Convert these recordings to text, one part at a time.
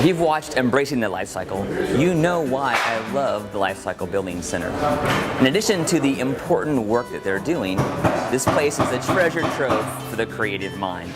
If you've watched Embracing the Life Cycle, you know why I love the Life Cycle Building Center. In addition to the important work that they're doing, this place is a treasure trove for the creative mind.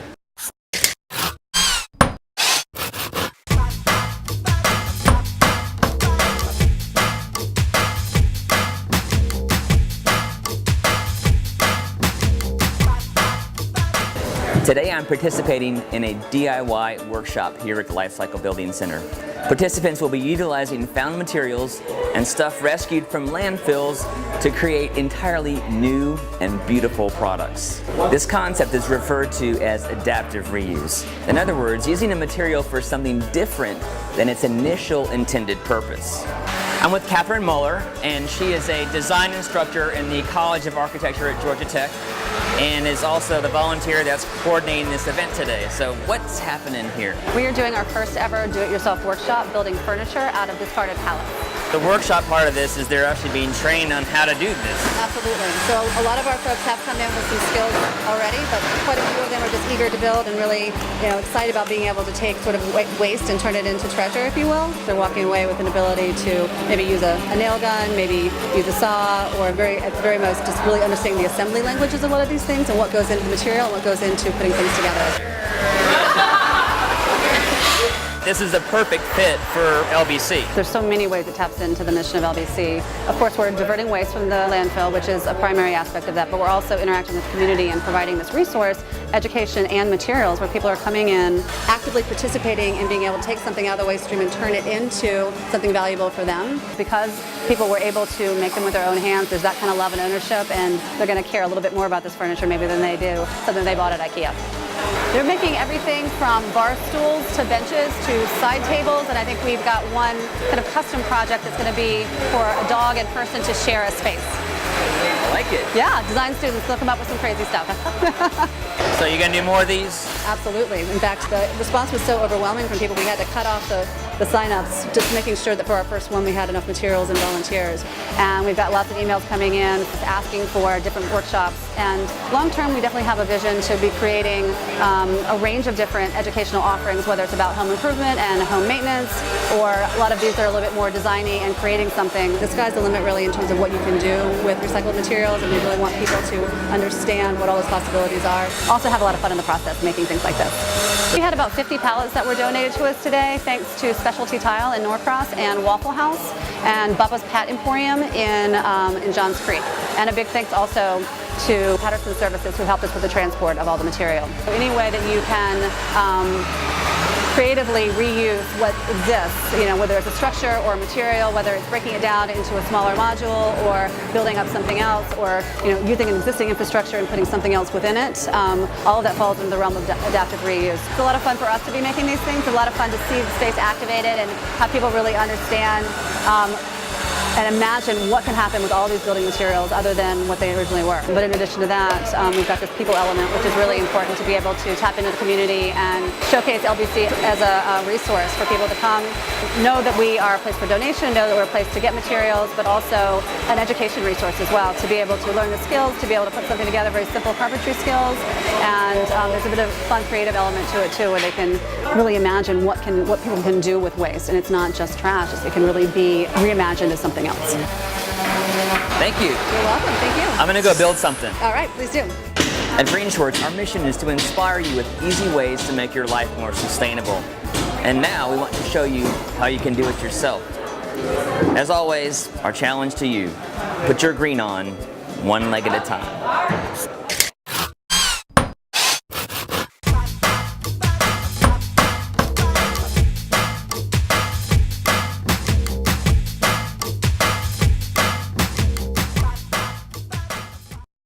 Today I'm participating in a DIY workshop here at the Life Cycle Building Center. Participants will be utilizing found materials and stuff rescued from landfills to create entirely new and beautiful products. This concept is referred to as adaptive reuse. In other words, using a material for something different than its initial intended purpose. I'm with Catherine Muller, and she is a design instructor in the College of Architecture at Georgia Tech, and is also the volunteer that's coordinating this event today. So what's happening here? We are doing our first ever do-it-yourself workshop building furniture out of discarded pallets. The workshop part of this is they're actually being trained on how to do this. Absolutely. So a lot of our folks have come in with some skills already, but quite a few of them are just eager to build and really, excited about being able to take sort of waste and turn it into treasure, if you will. They're walking away with an ability to maybe use a nail gun, maybe use a saw, or at the very most just really understanding the assembly languages of a lot of these things and what goes into the material and what goes into putting things together. This is a perfect fit for LBC. There's so many ways it taps into the mission of LBC. Of course, we're diverting waste from the landfill, which is a primary aspect of that, but we're also interacting with the community and providing this resource, education, and materials where people are coming in, actively participating and being able to take something out of the waste stream and turn it into something valuable for them. Because people were able to make them with their own hands, there's that kind of love and ownership, and they're going to care a little bit more about this furniture maybe than they do something they bought at IKEA. They're making everything from bar stools to benches to side tables, and I think we've got one kind of custom project that's going to be for a dog and person to share a space. I like it. Yeah, design students, they'll come up with some crazy stuff. So you're going to do more of these? Absolutely. In fact, the response was so overwhelming from people, we had to cut off the sign-ups, just making sure that for our first one we had enough materials and volunteers. And we've got lots of emails coming in asking for different workshops. And long-term, we definitely have a vision to be creating a range of different educational offerings, whether it's about home improvement and home maintenance, or a lot of these are a little bit more designy and creating something. The sky's the limit really in terms of what you can do with recycled materials, and we really want people to understand what all those possibilities are. Also have a lot of fun in the process making things like this. We had about 50 pallets that were donated to us today, thanks to Specialty Tile in Norcross and Waffle House and Bubba's Pat Emporium in Johns Creek. And a big thanks also to Patterson Services, who helped us with the transport of all the material. So any way that you can creatively reuse what exists, whether it's a structure or a material, whether it's breaking it down into a smaller module or building up something else, or using an existing infrastructure and putting something else within it, all of that falls into the realm of adaptive reuse. It's a lot of fun for us to be making these things, a lot of fun to see the space activated and have people really understand and imagine what can happen with all these building materials other than what they originally were. But in addition to that, we've got this people element, which is really important to be able to tap into the community and showcase LBC as a resource for people to come, know that we are a place for donation, know that we're a place to get materials, but also an education resource as well, to be able to learn the skills, to be able to put something together, very simple carpentry skills, and there's a bit of fun creative element to it too, where they can really imagine what people can do with waste, and it's not just trash, it can really be reimagined as something else. Thank you. You're welcome. Thank you. I'm going to go build something. All right, please do. At Green Shorts, our mission is to inspire you with easy ways to make your life more sustainable. And now we want to show you how you can do it yourself. As always, our challenge to you, put your green on one leg at a time.